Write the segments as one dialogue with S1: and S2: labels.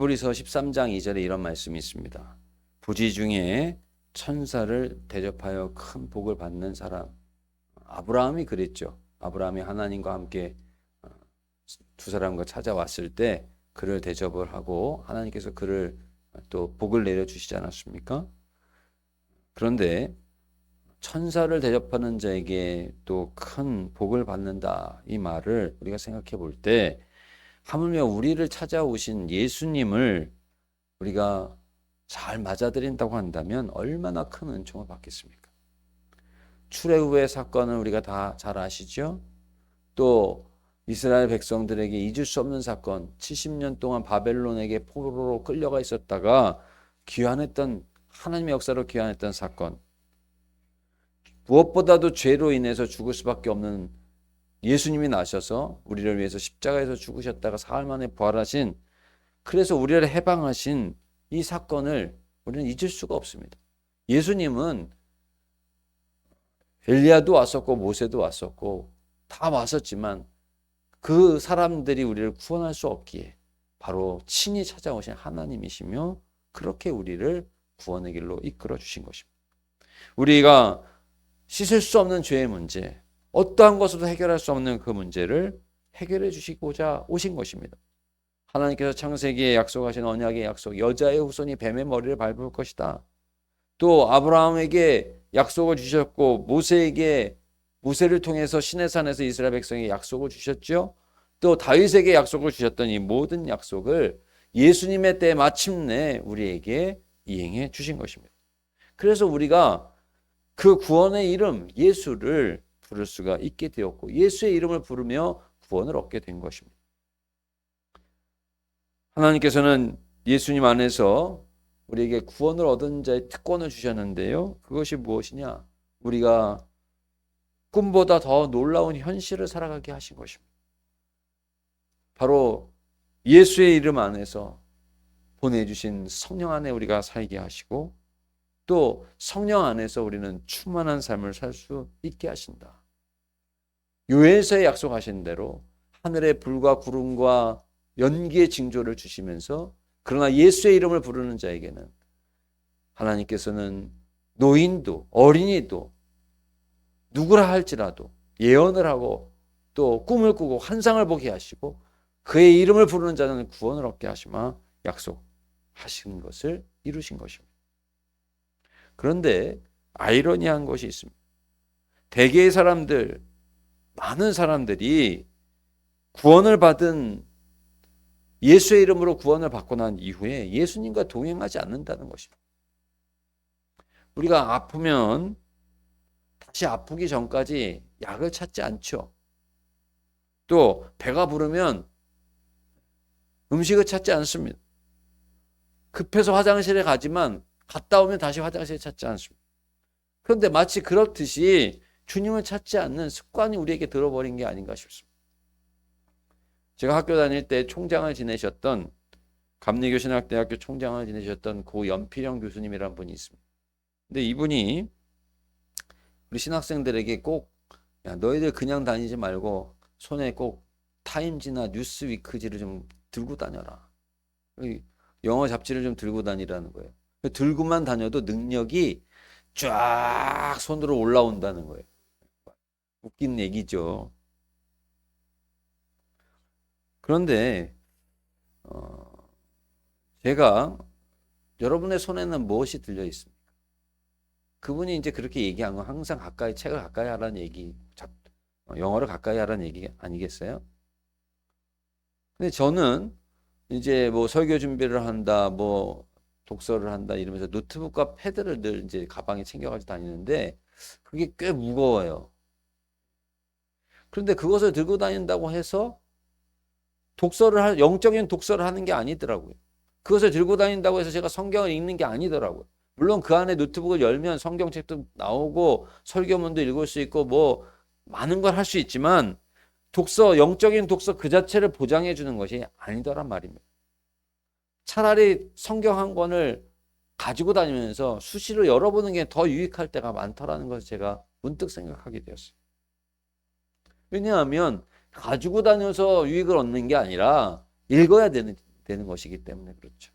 S1: 히브리서 13장 2절에 이런 말씀이 있습니다. 부지 중에 천사를 대접하여 큰 복을 받는 사람. 아브라함이 그랬죠. 아브라함이 하나님과 함께 두 사람과 찾아왔을 때 그를 대접을 하고 하나님께서 그를 또 복을 내려주시지 않았습니까? 그런데 천사를 대접하는 자에게 또 큰 복을 받는다, 이 말을 우리가 생각해 볼 때 하물며 우리를 찾아오신 예수님을 우리가 잘 맞아들인다고 한다면 얼마나 큰 은총을 받겠습니까? 출애굽의 사건을 우리가 다 잘 아시죠? 또 이스라엘 백성들에게 잊을 수 없는 사건, 70년 동안 바벨론에게 포로로 끌려가 있었다가 귀환했던, 하나님의 역사로 귀환했던 사건, 무엇보다도 죄로 인해서 죽을 수밖에 없는 예수님이 나셔서 우리를 위해서 십자가에서 죽으셨다가 사흘 만에 부활하신, 그래서 우리를 해방하신 이 사건을 우리는 잊을 수가 없습니다. 예수님은 엘리야도 왔었고 모세도 왔었고 다 왔었지만 그 사람들이 우리를 구원할 수 없기에 바로 친히 찾아오신 하나님이시며 그렇게 우리를 구원의 길로 이끌어 주신 것입니다. 우리가 씻을 수 없는 죄의 문제, 어떠한 것으로도 해결할 수 없는 그 문제를 해결해 주시고자 오신 것입니다. 하나님께서 창세기에 약속하신 언약의 약속, 여자의 후손이 뱀의 머리를 밟을 것이다. 또 아브라함에게 약속을 주셨고 모세를 통해서 시내산에서 이스라엘 백성에게 약속을 주셨죠. 또 다윗에게 약속을 주셨던 이 모든 약속을 예수님의 때에 마침내 우리에게 이행해 주신 것입니다. 그래서 우리가 그 구원의 이름 예수를 부를 수가 있게 되었고 예수의 이름을 부르며 구원을 얻게 된 것입니다. 하나님께서는 예수님 안에서 우리에게 구원을 얻은 자의 특권을 주셨는데요. 그것이 무엇이냐? 우리가 꿈보다 더 놀라운 현실을 살아가게 하신 것입니다. 바로 예수의 이름 안에서 보내주신 성령 안에 우리가 살게 하시고 또 성령 안에서 우리는 충만한 삶을 살 수 있게 하신다. 요엘서에 약속하신 대로 하늘의 불과 구름과 연기의 징조를 주시면서 그러나 예수의 이름을 부르는 자에게는 하나님께서는 노인도 어린이도 누구라 할지라도 예언을 하고 또 꿈을 꾸고 환상을 보게 하시고 그의 이름을 부르는 자는 구원을 얻게 하시마 약속하신 것을 이루신 것입니다. 그런데 아이러니한 것이 있습니다. 대개의 사람들, 많은 사람들이 구원을 받은 예수의 이름으로 구원을 받고 난 이후에 예수님과 동행하지 않는다는 것입니다. 우리가 아프면 다시 아프기 전까지 약을 찾지 않죠. 또 배가 부르면 음식을 찾지 않습니다. 급해서 화장실에 가지만 갔다 오면 다시 화장실에 찾지 않습니다. 그런데 마치 그렇듯이 주님을 찾지 않는 습관이 우리에게 들어버린 게 아닌가 싶습니다. 제가 학교 다닐 때 총장을 지내셨던 감리교신학대학교 총장을 지내셨던 고 연필영 교수님이라는 분이 있습니다. 근데 이분이 우리 신학생들에게 꼭 야, 너희들 그냥 다니지 말고 손에 꼭 타임지나 뉴스위크지를 좀 들고 다녀라. 영어 잡지를 좀 들고 다니라는 거예요. 들고만 다녀도 능력이 쫙 손으로 올라온다는 거예요. 웃긴 얘기죠. 그런데 제가 여러분의 손에는 무엇이 들려 있습니까? 그분이 이제 그렇게 얘기한 건 항상 가까이 책을 가까이 하라는 얘기, 영어를 가까이 하라는 얘기 아니겠어요? 근데 저는 이제 뭐 설교 준비를 한다, 뭐 독서를 한다 이러면서 노트북과 패드를 늘 이제 가방에 챙겨가지고 다니는데 그게 꽤 무거워요. 그런데 그것을 들고 다닌다고 해서 영적인 독서를 하는 게 아니더라고요. 그것을 들고 다닌다고 해서 제가 성경을 읽는 게 아니더라고요. 물론 그 안에 노트북을 열면 성경책도 나오고 설교문도 읽을 수 있고 뭐 많은 걸 할 수 있지만 영적인 독서 그 자체를 보장해 주는 것이 아니더란 말입니다. 차라리 성경 한 권을 가지고 다니면서 수시로 열어보는 게 더 유익할 때가 많더라는 것을 제가 문득 생각하게 되었어요. 왜냐하면 가지고 다녀서 유익을 얻는 게 아니라 읽어야 되는 것이기 때문에 그렇죠.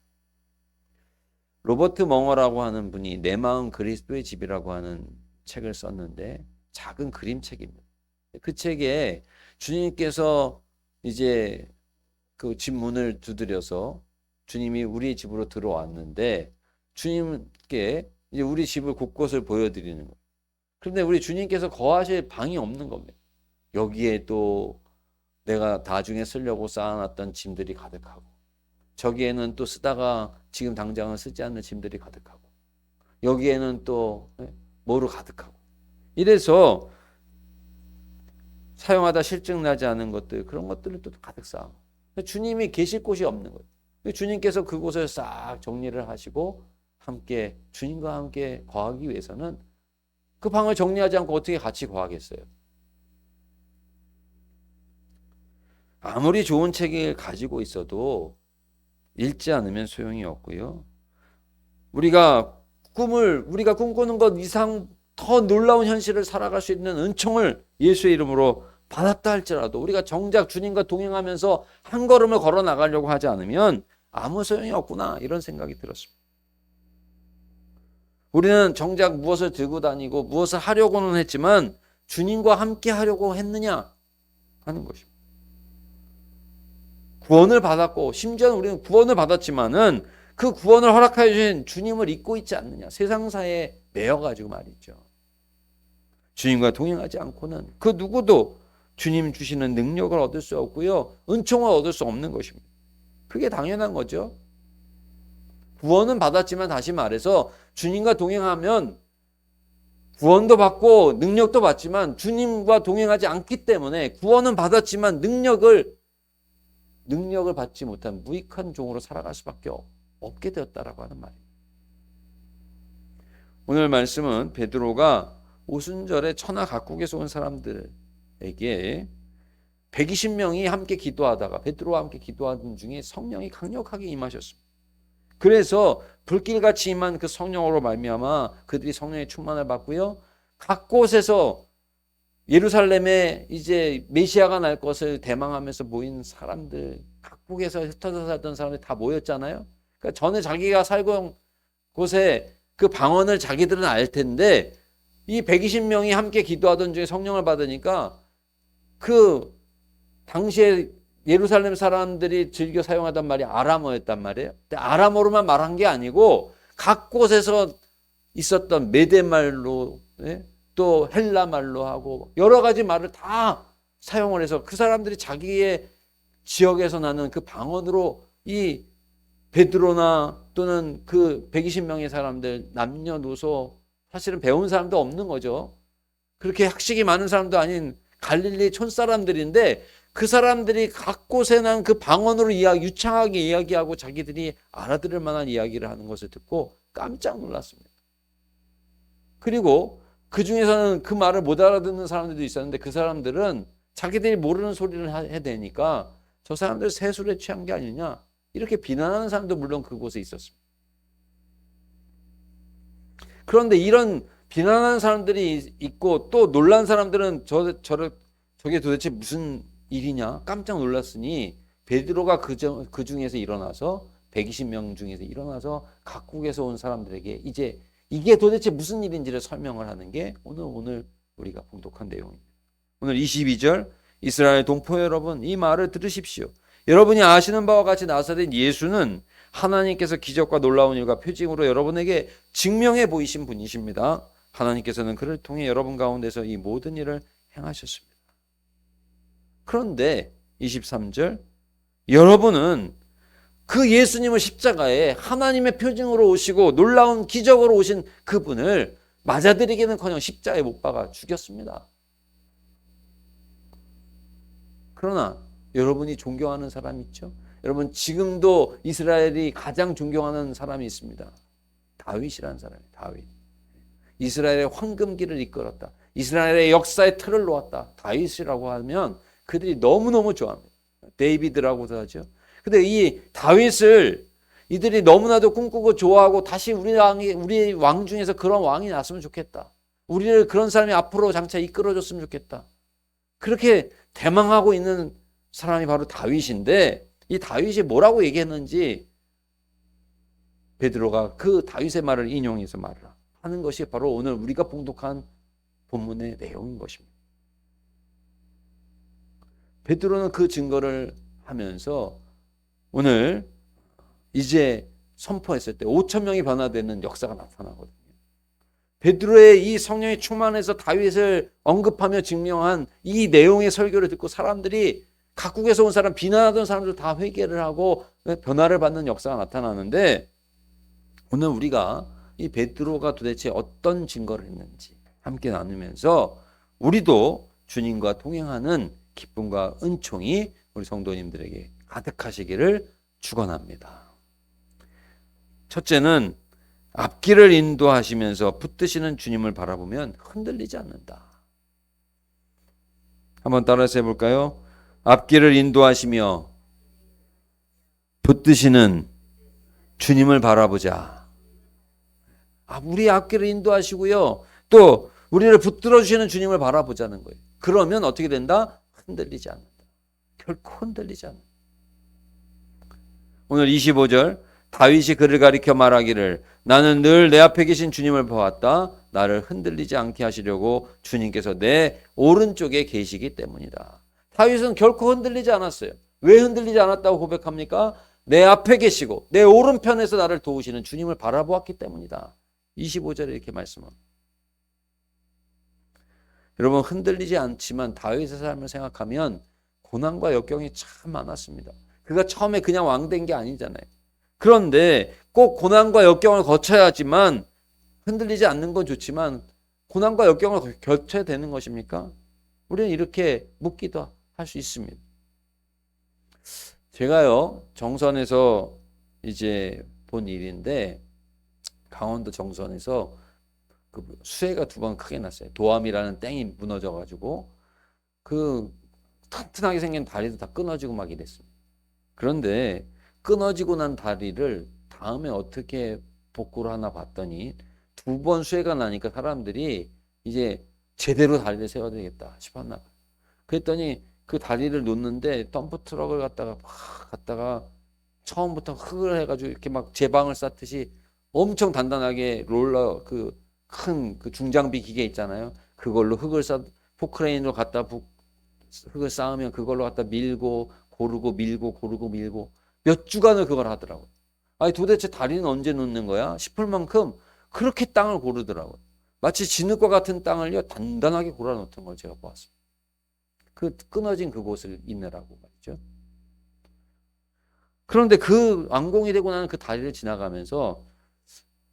S1: 로버트 멍어라고 하는 분이 내 마음 그리스도의 집이라고 하는 책을 썼는데 작은 그림책입니다. 그 책에 주님께서 이제 그 집 문을 두드려서 주님이 우리 집으로 들어왔는데 주님께 이제 우리 집을 곳곳을 보여드리는 거예요. 그런데 우리 주님께서 거하실 방이 없는 겁니다. 여기에 또 내가 나중에 쓰려고 쌓아놨던 짐들이 가득하고 저기에는 또 쓰다가 지금 당장은 쓰지 않는 짐들이 가득하고 여기에는 또 뭐로 가득하고 이래서 사용하다 실증나지 않은 것들 그런 것들을 또 가득 쌓아. 주님이 계실 곳이 없는 거예요. 주님께서 그곳을 싹 정리를 하시고 함께 주님과 함께 거하기 위해서는 그 방을 정리하지 않고 어떻게 같이 거하겠어요? 아무리 좋은 책을 가지고 있어도 읽지 않으면 소용이 없고요. 우리가 꿈꾸는 것 이상 더 놀라운 현실을 살아갈 수 있는 은총을 예수의 이름으로 받았다 할지라도 우리가 정작 주님과 동행하면서 한 걸음을 걸어 나가려고 하지 않으면 아무 소용이 없구나 이런 생각이 들었습니다. 우리는 정작 무엇을 들고 다니고 무엇을 하려고는 했지만 주님과 함께 하려고 했느냐 하는 것입니다. 구원을 받았고 심지어는 우리는 구원을 받았지만은 그 구원을 허락하여 주신 주님을 잊고 있지 않느냐. 세상사에 매여가지고 말이죠. 주님과 동행하지 않고는 그 누구도 주님 주시는 능력을 얻을 수 없고요. 은총을 얻을 수 없는 것입니다. 그게 당연한 거죠. 구원은 받았지만 다시 말해서 주님과 동행하면 구원도 받고 능력도 받지만 주님과 동행하지 않기 때문에 구원은 받았지만 능력을 받지 못한 무익한 종으로 살아갈 수밖에 없게 되었다라고 하는 말입니다. 오늘 말씀은 베드로가 오순절에 천하 각국에서 온 사람들에게 120명이 함께 기도하다가 베드로와 함께 기도하던 중에 성령이 강력하게 임하셨습니다. 그래서 불길같이 임한 그 성령으로 말미암아 그들이 성령의 충만을 받고요. 각 곳에서 예루살렘에 이제 메시아가 날 것을 대망하면서 모인 사람들, 각국에서 흩어져 살던 사람들이 다 모였잖아요. 그러니까 전에 자기가 살고 곳에 그 방언을 자기들은 알 텐데 이 120명이 함께 기도하던 중에 성령을 받으니까 그 당시에 예루살렘 사람들이 즐겨 사용하던 말이 아람어였단 말이에요. 근데 아람어로만 말한 게 아니고 각 곳에서 있었던 메대말로 또 헬라말로 하고 여러 가지 말을 다 사용을 해서 그 사람들이 자기의 지역에서 나는 그 방언으로 이 베드로나 또는 그 120명의 사람들 남녀노소 사실은 배운 사람도 없는 거죠. 그렇게 학식이 많은 사람도 아닌 갈릴리 촌사람들인데 그 사람들이 각 곳에 난 그 방언으로 유창하게 이야기하고 자기들이 알아들을 만한 이야기를 하는 것을 듣고 깜짝 놀랐습니다. 그리고 그 중에서는 그 말을 못 알아듣는 사람들도 있었는데 그 사람들은 자기들이 모르는 소리를 해대니까 저 사람들 세술에 취한 게 아니냐 이렇게 비난하는 사람도 물론 그곳에 있었습니다. 그런데 이런 비난하는 사람들이 있고 또 놀란 사람들은 저게 도대체 무슨 일이냐 깜짝 놀랐으니 베드로가 그 중에서 일어나서 120명 중에서 일어나서 각국에서 온 사람들에게 이제 이게 도대체 무슨 일인지를 설명을 하는 게 오늘 우리가 봉독한 내용입니다. 오늘 22절 이스라엘 동포 여러분 이 말을 들으십시오. 여러분이 아시는 바와 같이 나사렛 예수는 하나님께서 기적과 놀라운 일과 표징으로 여러분에게 증명해 보이신 분이십니다. 하나님께서는 그를 통해 여러분 가운데서 이 모든 일을 행하셨습니다. 그런데 23절 여러분은 그 예수님을 십자가에 하나님의 표징으로 오시고 놀라운 기적으로 오신 그분을 맞아들이기는커녕 십자가에 못 박아 죽였습니다. 그러나 여러분이 존경하는 사람 있죠? 여러분 지금도 이스라엘이 가장 존경하는 사람이 있습니다. 다윗이라는 사람이에요. 다윗. 이스라엘의 황금기를 이끌었다. 이스라엘의 역사의 틀을 놓았다. 다윗이라고 하면 그들이 너무너무 좋아합니다. 데이비드라고도 하죠. 근데 이 다윗을 이들이 너무나도 꿈꾸고 좋아하고 다시 우리 왕 중에서 그런 왕이 났으면 좋겠다. 우리를 그런 사람이 앞으로 장차 이끌어줬으면 좋겠다. 그렇게 대망하고 있는 사람이 바로 다윗인데 이 다윗이 뭐라고 얘기했는지 베드로가 그 다윗의 말을 인용해서 말을 하는 것이 바로 오늘 우리가 봉독한 본문의 내용인 것입니다. 베드로는 그 증거를 하면서 오늘 이제 선포했을 때 5천 명이 변화되는 역사가 나타나거든요. 베드로의 이 성령이 충만해서 다윗을 언급하며 증명한 이 내용의 설교를 듣고 사람들이 각국에서 온 사람, 비난하던 사람들 다 회개를 하고 변화를 받는 역사가 나타나는데 오늘 우리가 이 베드로가 도대체 어떤 증거를 했는지 함께 나누면서 우리도 주님과 동행하는 기쁨과 은총이 우리 성도님들에게 가득하시기를 축원합니다. 첫째는 앞길을 인도하시면서 붙드시는 주님을 바라보면 흔들리지 않는다. 한번 따라서 해볼까요? 앞길을 인도하시며 붙드시는 주님을 바라보자. 우리 앞길을 인도하시고요. 또 우리를 붙들어 주시는 주님을 바라보자는 거예요. 그러면 어떻게 된다? 흔들리지 않는다. 결코 흔들리지 않는다. 오늘 25절 다윗이 그를 가리켜 말하기를 나는 늘 내 앞에 계신 주님을 보았다. 나를 흔들리지 않게 하시려고 주님께서 내 오른쪽에 계시기 때문이다. 다윗은 결코 흔들리지 않았어요. 왜 흔들리지 않았다고 고백합니까? 내 앞에 계시고 내 오른편에서 나를 도우시는 주님을 바라보았기 때문이다. 25절에 이렇게 말씀합니다. 여러분 흔들리지 않지만 다윗의 삶을 생각하면 고난과 역경이 참 많았습니다. 그가 처음에 그냥 왕 된 게 아니잖아요. 그런데 꼭 고난과 역경을 거쳐야지만 흔들리지 않는 건 좋지만 고난과 역경을 거쳐야 되는 것입니까? 우리는 이렇게 묻기도 할 수 있습니다. 제가요 정선에서 이제 본 일인데 강원도 정선에서 그 수해가 2번 크게 났어요. 도암이라는 땡이 무너져가지고 그 튼튼하게 생긴 다리도 다 끊어지고 막 이랬습니다. 그런데 끊어지고 난 다리를 다음에 어떻게 복구를 하나 봤더니 2번 수해가 나니까 사람들이 이제 제대로 다리를 세워야 되겠다 싶었나 봐요. 그랬더니 그 다리를 놓는데 덤프트럭을 갖다가 처음부터 흙을 해가지고 이렇게 막 제방을 쌓듯이 엄청 단단하게 롤러 큰 중장비 기계 있잖아요. 그걸로 포크레인으로 흙을 쌓으면 그걸로 갖다 밀고 고르고 밀고 고르고 밀고 몇 주간을 그걸 하더라고요. 아니 도대체 다리는 언제 놓는 거야? 싶을 만큼 그렇게 땅을 고르더라고요. 마치 진흙과 같은 땅을요 단단하게 골아놓던 걸 제가 보았습니다. 그 끊어진 그곳을 있느라고 말이죠. 그런데 그 완공이 되고 나는 그 다리를 지나가면서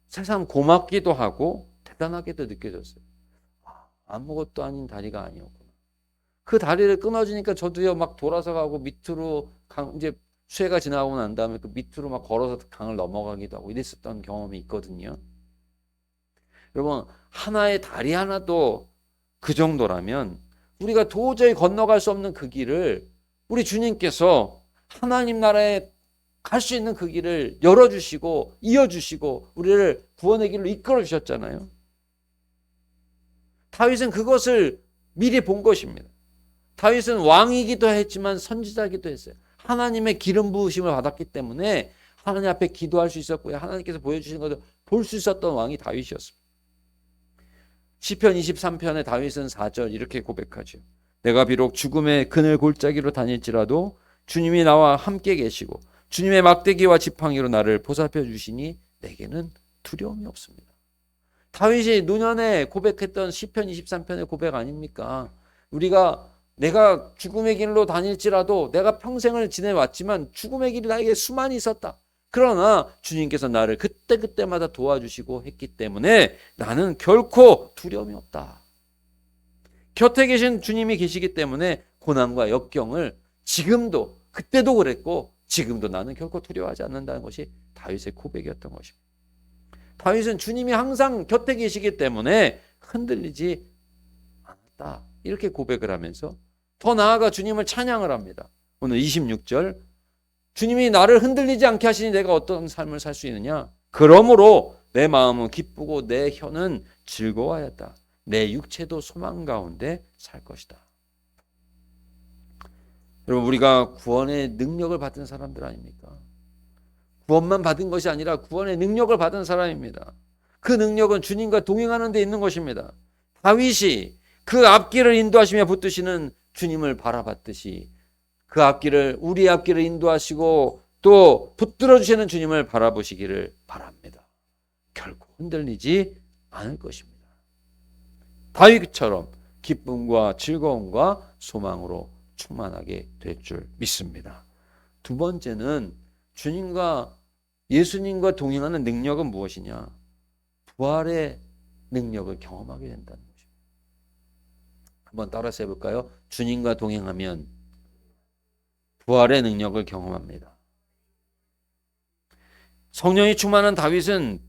S1: 새삼 고맙기도 하고 대단하게도 느껴졌어요. 아무것도 아닌 다리가 아니었구나. 그 다리를 끊어지니까 저도요 막 돌아서 가고 밑으로 이제 수해가 지나고 난 다음에 그 밑으로 막 걸어서 강을 넘어가기도 하고 이랬었던 경험이 있거든요. 여러분 하나의 다리 하나도 그 정도라면 우리가 도저히 건너갈 수 없는 그 길을 우리 주님께서 하나님 나라에 갈 수 있는 그 길을 열어주시고 이어주시고 우리를 구원의 길로 이끌어 주셨잖아요. 다윗은 그것을 미리 본 것입니다. 다윗은 왕이기도 했지만 선지자이기도 했어요. 하나님의 기름 부으심을 받았기 때문에 하나님 앞에 기도할 수 있었고요. 하나님께서 보여주신 것을 볼 수 있었던 왕이 다윗이었습니다. 시편 23편의 다윗은 4절 이렇게 고백하죠. 내가 비록 죽음의 그늘 골짜기로 다닐지라도 주님이 나와 함께 계시고 주님의 막대기와 지팡이로 나를 보살펴 주시니 내게는 두려움이 없습니다. 다윗이 노년에 고백했던 시편 23편의 고백 아닙니까? 내가 죽음의 길로 다닐지라도 내가 평생을 지내왔지만 죽음의 길이 나에게 수많이 있었다. 그러나 주님께서 나를 그때그때마다 도와주시고 했기 때문에 나는 결코 두려움이 없다. 곁에 계신 주님이 계시기 때문에 고난과 역경을 지금도 그때도 그랬고 지금도 나는 결코 두려워하지 않는다는 것이 다윗의 고백이었던 것입니다. 다윗은 주님이 항상 곁에 계시기 때문에 흔들리지 않았다. 이렇게 고백을 하면서 더 나아가 주님을 찬양을 합니다. 오늘 26절 주님이 나를 흔들리지 않게 하시니 내가 어떤 삶을 살 수 있느냐? 그러므로 내 마음은 기쁘고 내 혀는 즐거워하였다. 내 육체도 소망 가운데 살 것이다. 여러분, 우리가 구원의 능력을 받은 사람들 아닙니까? 구원만 받은 것이 아니라 구원의 능력을 받은 사람입니다. 그 능력은 주님과 동행하는 데 있는 것입니다. 다윗이 그 앞길을 인도하시며 붙드시는 주님을 바라봤듯이 그 앞길을, 우리의 앞길을 인도하시고 또 붙들어 주시는 주님을 바라보시기를 바랍니다. 결코 흔들리지 않을 것입니다. 다윗처럼 기쁨과 즐거움과 소망으로 충만하게 될 줄 믿습니다. 두 번째는 예수님과 동행하는 능력은 무엇이냐? 부활의 능력을 경험하게 된다는 것입니다. 한번 따라서 해볼까요? 주님과 동행하면 부활의 능력을 경험합니다. 성령이 충만한 다윗은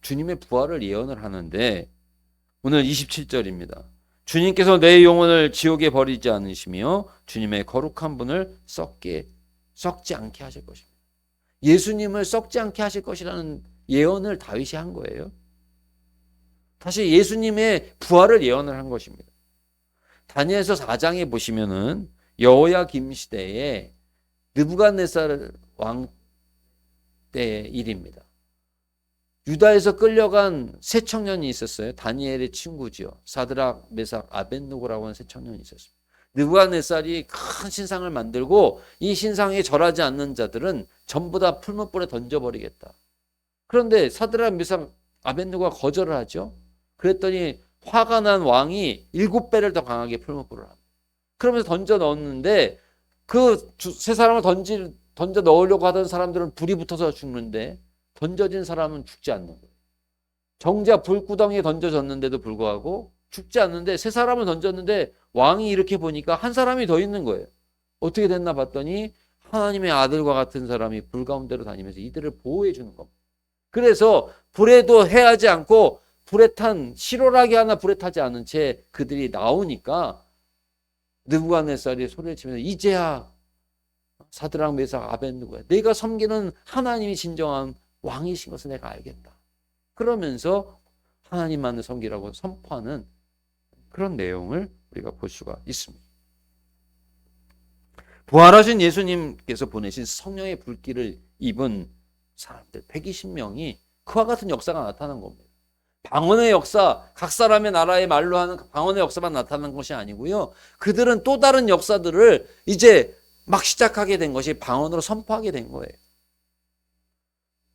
S1: 주님의 부활을 예언을 하는데 오늘 27절입니다. 주님께서 내 영혼을 지옥에 버리지 않으시며 주님의 거룩한 분을 썩지 않게 하실 것입니다. 예수님을 썩지 않게 하실 것이라는 예언을 다윗이 한 거예요. 다시 예수님의 부활을 예언을 한 것입니다. 다니엘서 4장에 보시면은 여호야김 시대에 느부갓네살 왕 때의 일입니다. 유다에서 끌려간 세 청년이 있었어요. 다니엘의 친구지요. 사드락, 메삭, 아벳느고라고 하는 세 청년이 있었습니다. 느부갓네살이 큰 신상을 만들고 이 신상에 절하지 않는 자들은 전부 다 풀무불에 던져버리겠다. 그런데 사드락, 메삭, 아벳느고가 거절을 하죠. 그랬더니 화가 난 왕이 7배를 더 강하게 풀무불을 합니다. 그러면서 던져 넣었는데 그 세 사람을 던져 넣으려고 하던 사람들은 불이 붙어서 죽는데 던져진 사람은 죽지 않는 거예요. 정작 불구덩이에 던져졌는데도 불구하고 죽지 않는데 세 사람을 던졌는데 왕이 이렇게 보니까 한 사람이 더 있는 거예요. 어떻게 됐나 봤더니 하나님의 아들과 같은 사람이 불 가운데로 다니면서 이들을 보호해 주는 겁니다. 그래서 불에도 해하지 않고 시로라기 하나 불에 타지 않은 채 그들이 나오니까 느부갓네살이 소리를 치면서 이제야 사드락, 메삭, 아벳느고야, 내가 섬기는 하나님이 진정한 왕이신 것을 내가 알겠다. 그러면서 하나님만을 섬기라고 선포하는 그런 내용을 우리가 볼 수가 있습니다. 부활하신 예수님께서 보내신 성령의 불길을 입은 사람들 120명이 그와 같은 역사가 나타난 겁니다. 방언의 역사, 각 사람의 나라의 말로 하는 방언의 역사만 나타난 것이 아니고요. 그들은 또 다른 역사들을 이제 막 시작하게 된 것이 방언으로 선포하게 된 거예요.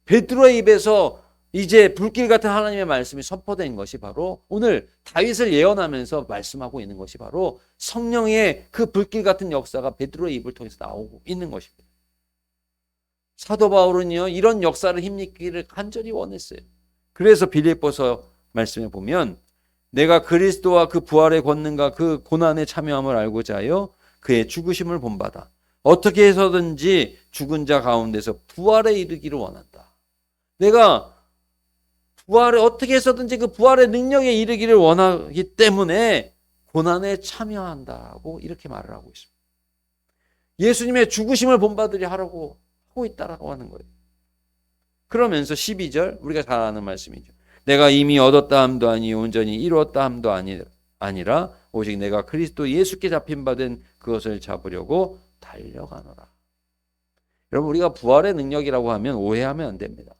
S1: 베드로의 입에서 이제 불길 같은 하나님의 말씀이 선포된 것이 바로 오늘 다윗을 예언하면서 말씀하고 있는 것이 바로 성령의 그 불길 같은 역사가 베드로의 입을 통해서 나오고 있는 것입니다. 사도 바울은요, 이런 역사를 힘입기를 간절히 원했어요. 그래서 빌립보서 말씀에 보면 내가 그리스도와 그 부활의 권능과 그 고난에 참여함을 알고자 하여 그의 죽으심을 본받아 어떻게 해서든지 죽은 자 가운데서 부활에 이르기를 원한다. 내가 부활에 어떻게 해서든지 그 부활의 능력에 이르기를 원하기 때문에 고난에 참여한다고 이렇게 말을 하고 있습니다. 예수님의 죽으심을 본받으려 하라고 하고 있다라고 하는 거예요. 그러면서 12절 우리가 잘 아는 말씀이죠. 내가 이미 얻었다 함도 아니요 온전히 이루었다 함도 아니라 오직 내가 그리스도 예수께 잡힌 바 된 그것을 잡으려고 달려가노라. 여러분, 우리가 부활의 능력이라고 하면 오해하면 안 됩니다.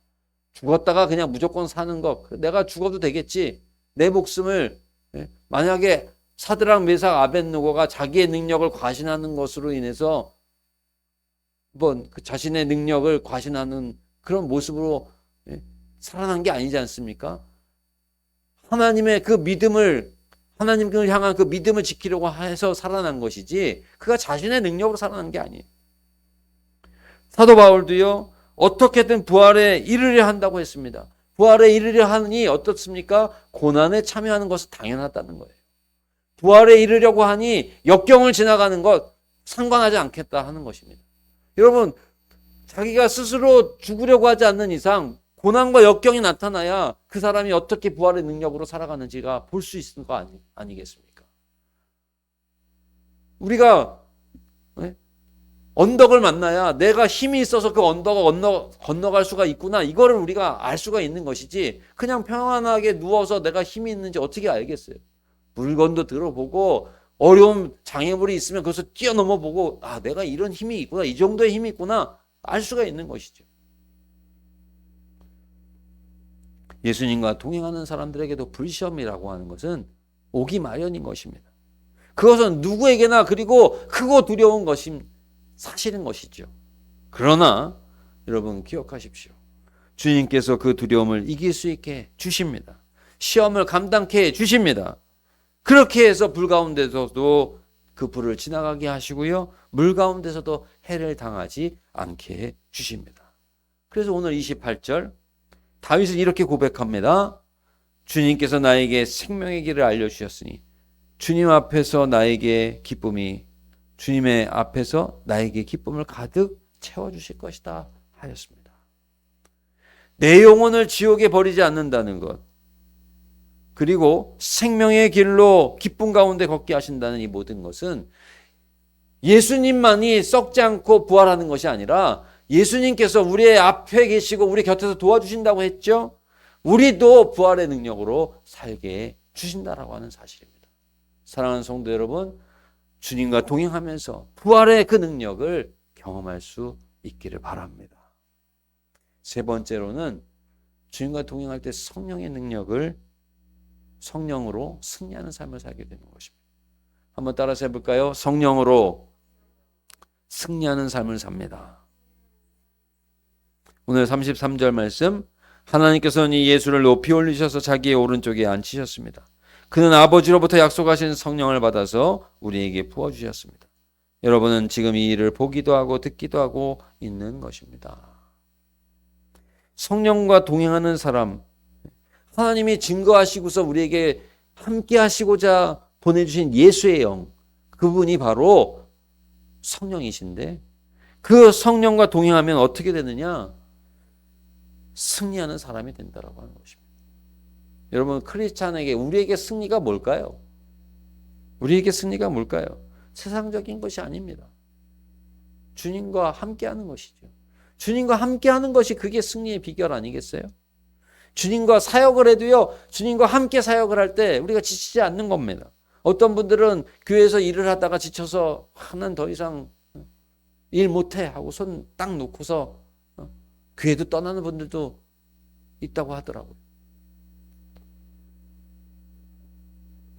S1: 죽었다가 그냥 무조건 사는 것, 내가 죽어도 되겠지, 내 목숨을, 만약에 사드락, 메삭, 아벳느고가 자기의 능력을 과신하는 것으로 인해서 그 자신의 능력을 과신하는 그런 모습으로 살아난 게 아니지 않습니까? 하나님의 그 믿음을, 하나님을 향한 그 믿음을 지키려고 해서 살아난 것이지 그가 자신의 능력으로 살아난 게 아니에요. 사도 바울도요, 어떻게든 부활에 이르려 한다고 했습니다. 부활에 이르려 하니 어떻습니까? 고난에 참여하는 것은 당연하다는 거예요. 부활에 이르려고 하니 역경을 지나가는 것 상관하지 않겠다 하는 것입니다. 여러분, 자기가 스스로 죽으려고 하지 않는 이상 고난과 역경이 나타나야 그 사람이 어떻게 부활의 능력으로 살아가는지가 볼 수 있는 거 아니겠습니까? 우리가 언덕을 만나야 내가 힘이 있어서 그 언덕을 건너갈 수가 있구나, 이거를 우리가 알 수가 있는 것이지, 그냥 평안하게 누워서 내가 힘이 있는지 어떻게 알겠어요? 물건도 들어보고 어려운 장애물이 있으면 그것을 뛰어넘어 보고 내가 이런 힘이 있구나, 이 정도의 힘이 있구나 알 수가 있는 것이죠. 예수님과 동행하는 사람들에게도 불시험이라고 하는 것은 오기 마련인 것입니다. 그것은 누구에게나 그리고 크고 두려운 것이 사실인 것이죠. 그러나 여러분 기억하십시오. 주님께서 그 두려움을 이길 수 있게 주십니다. 시험을 감당케 해 주십니다. 그렇게 해서 불 가운데서도 그 불을 지나가게 하시고요. 물 가운데서도 해를 당하지 않게 해 주십니다. 그래서 오늘 28절 다윗은 이렇게 고백합니다. 주님께서 나에게 생명의 길을 알려주셨으니 주님 앞에서 나에게 기쁨이 주님의 앞에서 나에게 기쁨을 가득 채워주실 것이다 하였습니다. 내 영혼을 지옥에 버리지 않는다는 것, 그리고 생명의 길로 기쁨 가운데 걷게 하신다는 이 모든 것은 예수님만이 썩지 않고 부활하는 것이 아니라 예수님께서 우리의 앞에 계시고 우리 곁에서 도와주신다고 했죠. 우리도 부활의 능력으로 살게 주신다라고 하는 사실입니다. 사랑하는 성도 여러분, 주님과 동행하면서 부활의 그 능력을 경험할 수 있기를 바랍니다. 세 번째로는 주님과 동행할 때 성령의 능력을 성령으로 승리하는 삶을 살게 되는 것입니다. 한번 따라서 해볼까요? 성령으로 승리하는 삶을 삽니다. 오늘 33절 말씀, 하나님께서는 이 예수를 높이 올리셔서 자기의 오른쪽에 앉히셨습니다. 그는 아버지로부터 약속하신 성령을 받아서 우리에게 부어주셨습니다. 여러분은 지금 이 일을 보기도 하고 듣기도 하고 있는 것입니다. 성령과 동행하는 사람, 하나님이 증거하시고서 우리에게 함께 하시고자 보내주신 예수의 영, 그분이 바로 성령이신데 그 성령과 동행하면 어떻게 되느냐? 승리하는 사람이 된다라고 하는 것입니다. 여러분, 크리스찬에게 우리에게 승리가 뭘까요? 우리에게 승리가 뭘까요? 세상적인 것이 아닙니다. 주님과 함께하는 것이죠. 주님과 함께하는 것이 그게 승리의 비결 아니겠어요? 주님과 사역을 해도요, 주님과 함께 사역을 할 때 우리가 지치지 않는 겁니다. 어떤 분들은 교회에서 일을 하다가 지쳐서 난 더 이상 일 못해 하고 손 딱 놓고서 교회도 떠나는 분들도 있다고 하더라고요.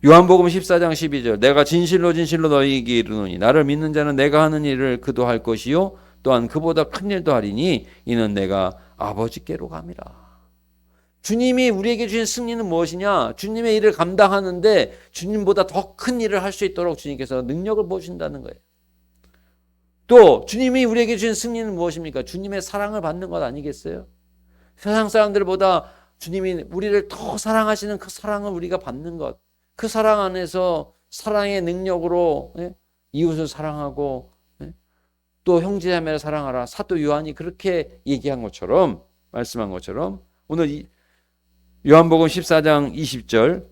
S1: 요한복음 14장 12절, 내가 진실로 진실로 너희에게 이르노니 나를 믿는 자는 내가 하는 일을 그도 할 것이요 또한 그보다 큰 일도 하리니 이는 내가 아버지께로 감이라. 주님이 우리에게 주신 승리는 무엇이냐? 주님의 일을 감당하는데 주님보다 더 큰 일을 할 수 있도록 주님께서 능력을 부어주신다는 거예요. 또 주님이 우리에게 주신 승리는 무엇입니까? 주님의 사랑을 받는 것 아니겠어요? 세상 사람들보다 주님이 우리를 더 사랑하시는 그 사랑을 우리가 받는 것, 그 사랑 안에서 사랑의 능력으로 이웃을 사랑하고 또 형제자매를 사랑하라. 사도 요한이 그렇게 얘기한 것처럼, 말씀한 것처럼 오늘 요한복음 14장 20절,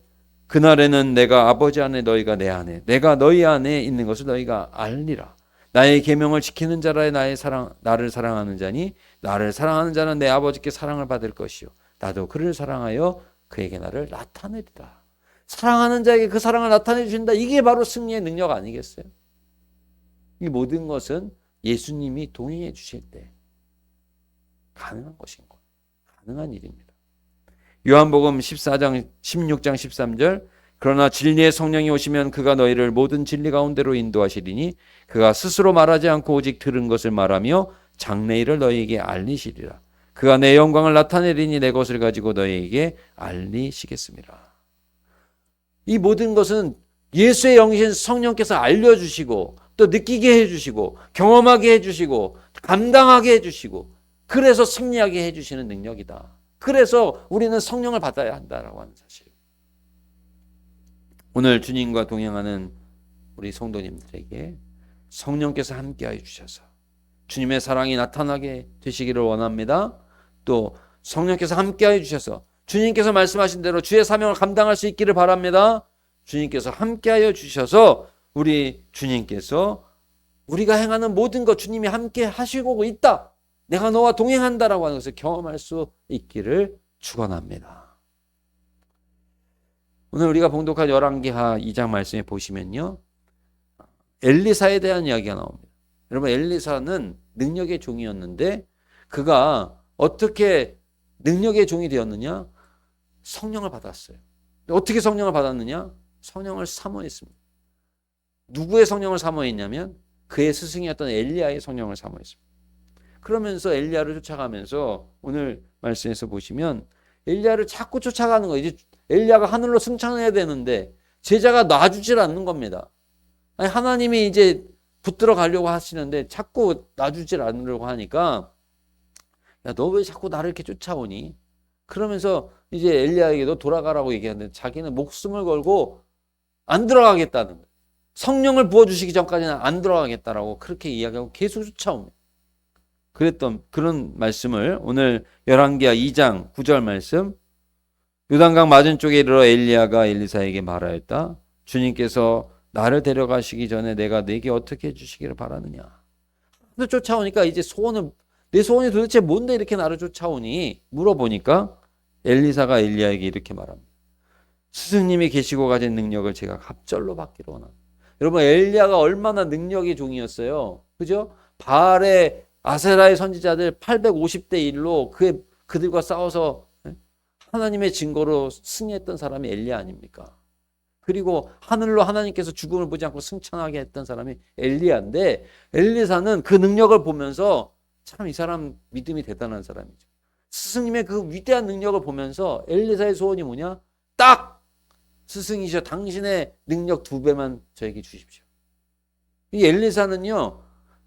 S1: 그날에는 내가 아버지 안에 너희가 내 안에 내가 너희 안에 있는 것을 너희가 알리라. 나의 계명을 지키는 자라에 나를 사랑하는 자니 나를 사랑하는 자는 내 아버지께 사랑을 받을 것이요 나도 그를 사랑하여 그에게 나를 나타내리라. 사랑하는 자에게 그 사랑을 나타내 주신다. 이게 바로 승리의 능력 아니겠어요? 이 모든 것은 예수님이 동행해 주실 때 가능한 것인 것, 가능한 일입니다. 요한복음 14장 16장 13절, 그러나 진리의 성령이 오시면 그가 너희를 모든 진리 가운데로 인도하시리니 그가 스스로 말하지 않고 오직 들은 것을 말하며 장래일을 너희에게 알리시리라. 그가 내 영광을 나타내리니 내 것을 가지고 너희에게 알리시겠습니다. 이 모든 것은 예수의 영이신 성령께서 알려주시고 또 느끼게 해주시고 경험하게 해주시고 감당하게 해주시고 그래서 승리하게 해주시는 능력이다. 그래서 우리는 성령을 받아야 한다라고 하는 사실. 오늘 주님과 동행하는 우리 성도님들에게 성령께서 함께하여 주셔서 주님의 사랑이 나타나게 되시기를 원합니다. 또 성령께서 함께하여 주셔서 주님께서 말씀하신 대로 주의 사명을 감당할 수 있기를 바랍니다. 주님께서 함께하여 주셔서 우리 주님께서 우리가 행하는 모든 것 주님이 함께 하시고 있다. 내가 너와 동행한다라고 하는 것을 경험할 수 있기를 축원합니다. 오늘 우리가 봉독한 열왕기하 2장 말씀에 보시면요, 엘리사에 대한 이야기가 나옵니다. 여러분, 엘리사는 능력의 종이었는데 그가 어떻게 능력의 종이 되었느냐? 성령을 받았어요. 어떻게 성령을 받았느냐? 성령을 사모했습니다. 누구의 성령을 사모했냐면 그의 스승이었던 엘리야의 성령을 사모했습니다. 그러면서 엘리야를 쫓아가면서 오늘 말씀에서 보시면 엘리야를 자꾸 쫓아가는 거예요. 이제 엘리야가 하늘로 승천해야 되는데 제자가 놔주질 않는 겁니다. 아니, 하나님이 이제 붙들어 가려고 하시는데 자꾸 놔주질 않으려고 하니까 야, 너 왜 자꾸 나를 이렇게 쫓아오니? 그러면서 이제 엘리야에게도 돌아가라고 얘기하는데 자기는 목숨을 걸고 안 들어가겠다는 거예요. 성령을 부어주시기 전까지는 안 들어가겠다라고 그렇게 이야기하고 계속 쫓아옵니다. 그랬던 그런 말씀을 오늘 열왕기하 2장 9절 말씀, 요단강 맞은쪽에 이르러 엘리야가 엘리사에게 말하였다. 주님께서 나를 데려가시기 전에 내가 네게 어떻게 해주시기를 바라느냐. 쫓아오니까 이제 내 소원이 도대체 뭔데 이렇게 나를 쫓아오니 물어보니까 엘리사가 엘리야에게 이렇게 말합니다. 스승님이 계시고 가진 능력을 제가 갑절로 받기로 원합니다. 여러분, 엘리야가 얼마나 능력의 종이었어요. 그죠? 바알의 아세라의 선지자들 850대 1로 그들과 싸워서 하나님의 증거로 승리했던 사람이 엘리야 아닙니까? 그리고 하늘로 하나님께서 죽음을 보지 않고 승천하게 했던 사람이 엘리야인데 엘리사는 그 능력을 보면서 참 이 사람 믿음이 대단한 사람이죠. 스승님의 그 위대한 능력을 보면서 엘리사의 소원이 뭐냐? 딱! 스승이셔, 당신의 능력 2배만 저에게 주십시오. 이 엘리사는요,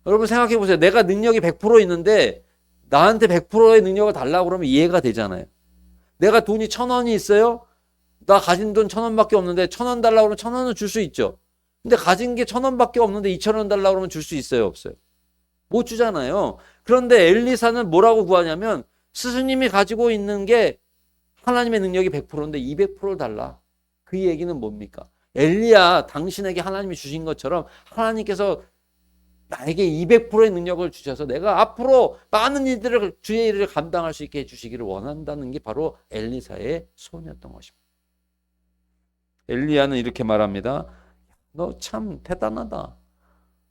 S1: 여러분 생각해 보세요. 내가 능력이 100% 있는데 나한테 100%의 능력을 달라고 그러면 이해가 되잖아요. 내가 돈이 1,000원이 있어요. 나 가진 돈 1,000원밖에 없는데 1,000원 달라고 그러면 1,000원은 줄 수 있죠. 근데 가진 게 1,000원밖에 없는데 2,000원 달라고 그러면 줄 수 있어요, 없어요? 못 주잖아요. 그런데 엘리사는 뭐라고 구하냐면 스승님이 가지고 있는 게 하나님의 능력이 100%인데 200%를 달라. 그 얘기는 뭡니까? 엘리야, 당신에게 하나님이 주신 것처럼 하나님께서 나에게 200%의 능력을 주셔서 내가 앞으로 많은 일들을, 주의 일을 감당할 수 있게 해주시기를 원한다는 게 바로 엘리사의 소원이었던 것입니다. 엘리야는 이렇게 말합니다. 너 참 대단하다.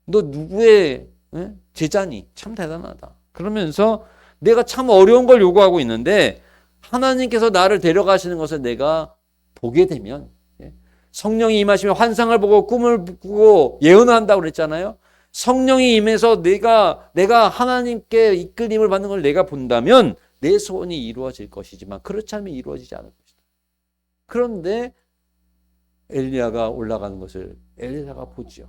S1: 너 누구의 제자니? 참 대단하다. 그러면서 내가 참 어려운 걸 요구하고 있는데 하나님께서 나를 데려가시는 것을 내가 보게 되면, 성령이 임하시면 환상을 보고 꿈을 꾸고 예언한다고 그랬잖아요. 성령이 임해서 내가 하나님께 이끌림을 받는 걸 내가 본다면 내 소원이 이루어질 것이지만 그렇지 않으면 이루어지지 않을 것이다. 그런데 엘리야가 올라가는 것을 엘리사가 보지요.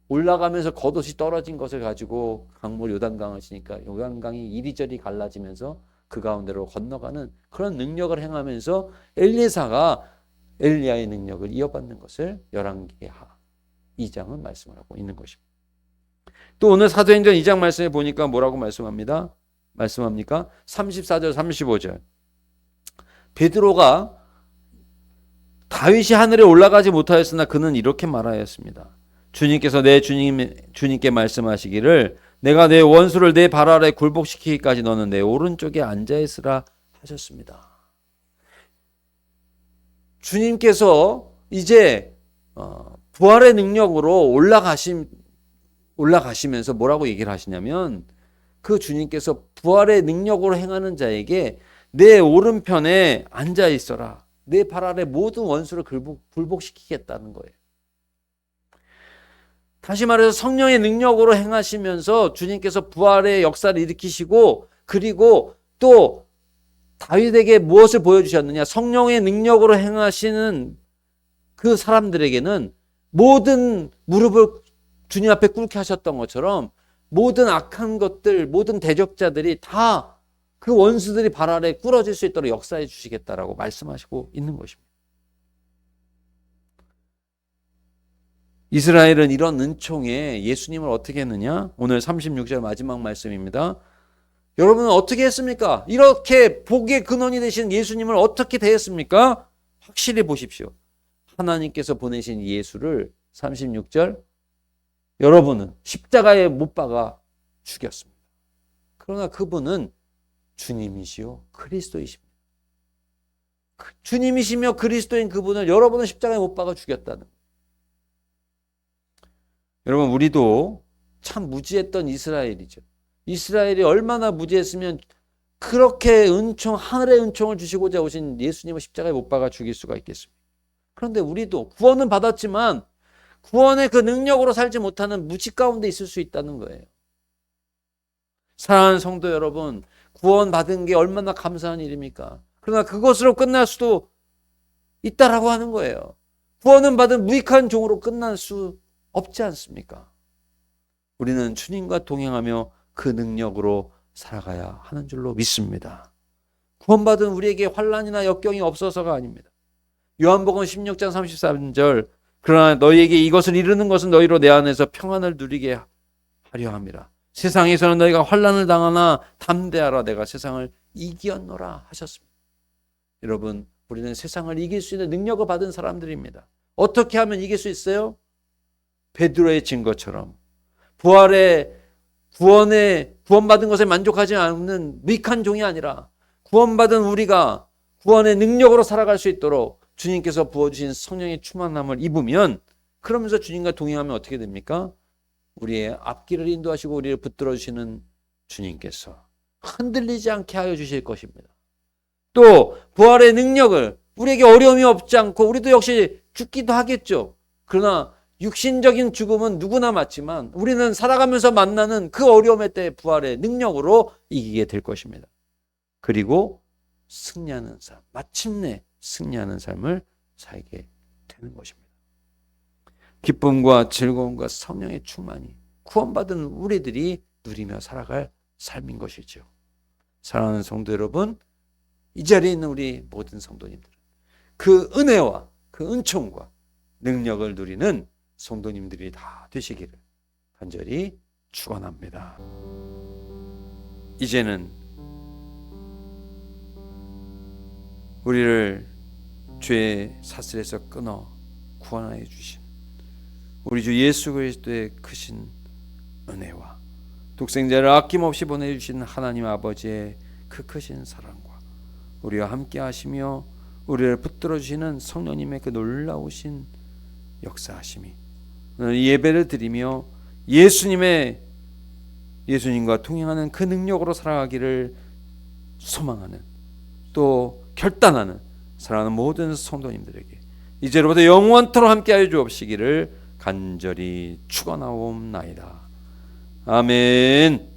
S1: 올라가면서 겉옷이 떨어진 것을 가지고 강물 요단강을 치니까 요단강이 이리저리 갈라지면서 그 가운데로 건너가는 그런 능력을 행하면서 엘리사가 엘리야의 능력을 이어받는 것을 열왕기하 2장은 말씀을 하고 있는 것입니다. 또 오늘 사도행전 2장 말씀에 보니까 뭐라고 말씀합니까? 34절 35절 베드로가 다윗이 하늘에 올라가지 못하였으나 그는 이렇게 말하였습니다. 주님께서 주님께 말씀하시기를 내가 내 원수를 내 발 아래 굴복시키기까지 너는 내 오른쪽에 앉아있으라 하셨습니다. 주님께서 이제 부활의 능력으로 올라가시면서 뭐라고 얘기를 하시냐면 그 주님께서 부활의 능력으로 행하는 자에게 내 오른편에 앉아 있어라. 내 발 아래 모든 원수를 굴복시키겠다는 거예요. 다시 말해서 성령의 능력으로 행하시면서 주님께서 부활의 역사를 일으키시고 그리고 또 다윗에게 무엇을 보여주셨느냐? 성령의 능력으로 행하시는 그 사람들에게는 모든 무릎을 주님 앞에 꿇게 하셨던 것처럼 모든 악한 것들, 모든 대적자들이 다 그 원수들이 발 아래 꿇어질 수 있도록 역사해 주시겠다라고 말씀하시고 있는 것입니다. 이스라엘은 이런 은총에 예수님을 어떻게 했느냐? 오늘 36절 마지막 말씀입니다. 여러분은 어떻게 했습니까? 이렇게 복의 근원이 되신 예수님을 어떻게 대했습니까? 확실히 보십시오. 하나님께서 보내신 예수를 36절 여러분은 십자가에 못 박아 죽였습니다. 그러나 그분은 주님이시요 그리스도이십니다. 주님이시며 그리스도인 그분을 여러분은 십자가에 못 박아 죽였다는 거예요. 여러분, 우리도 참 무지했던 이스라엘이죠. 이스라엘이 얼마나 무지했으면 그렇게 하늘의 은총을 주시고자 오신 예수님을 십자가에 못 박아 죽일 수가 있겠습니까? 그런데 우리도 구원은 받았지만 구원의 그 능력으로 살지 못하는 무지 가운데 있을 수 있다는 거예요. 사랑하는 성도 여러분, 구원받은 게 얼마나 감사한 일입니까? 그러나 그것으로 끝날 수도 있다라고 하는 거예요. 구원은 받은 무익한 종으로 끝날 수 없지 않습니까? 우리는 주님과 동행하며 그 능력으로 살아가야 하는 줄로 믿습니다. 구원받은 우리에게 환난이나 역경이 없어서가 아닙니다. 요한복음 16장 33절, 그러나 너희에게 이것을 이루는 것은 너희로 내 안에서 평안을 누리게 하려 함이라. 세상에서는 너희가 환난을 당하나 담대하라, 내가 세상을 이기었노라 하셨습니다. 여러분, 우리는 세상을 이길 수 있는 능력을 받은 사람들입니다. 어떻게 하면 이길 수 있어요? 베드로의 증거처럼 구원받은 것에 만족하지 않는 무익한 종이 아니라 구원받은 우리가 구원의 능력으로 살아갈 수 있도록 주님께서 부어주신 성령의 충만함을 입으면, 그러면서 주님과 동행하면 어떻게 됩니까? 우리의 앞길을 인도하시고 우리를 붙들어 주시는 주님께서 흔들리지 않게 하여 주실 것입니다. 또 부활의 능력을, 우리에게 어려움이 없지 않고 우리도 역시 죽기도 하겠죠. 그러나 육신적인 죽음은 누구나 맞지만 우리는 살아가면서 만나는 그 어려움의 때 부활의 능력으로 이기게 될 것입니다. 그리고 승리하는 삶, 마침내 승리하는 삶을 살게 되는 것입니다. 기쁨과 즐거움과 성령의 충만이 구원받은 우리들이 누리며 살아갈 삶인 것이죠. 사랑하는 성도 여러분, 이 자리에 있는 우리 모든 성도님들은 그 은혜와 그 은총과 능력을 누리는 성도님들이 다 되시기를 간절히 축원합니다. 이제는 우리를 죄의 사슬에서 끊어 구원하여 주신 우리 주 예수 그리스도의 크신 은혜와 독생자를 아낌없이 보내주신 하나님 아버지의 그 크신 사랑과 우리와 함께 하시며 우리를 붙들어 주시는 성령님의 그 놀라우신 역사하심이 오늘 예배를 드리며 예수님과 동행하는 그 능력으로 살아가기를 소망하는, 또 결단하는 사랑하는 모든 성도님들에게 이제로부터 영원토록 함께하여 주옵시기를 간절히 축원하옵나이다. 아멘.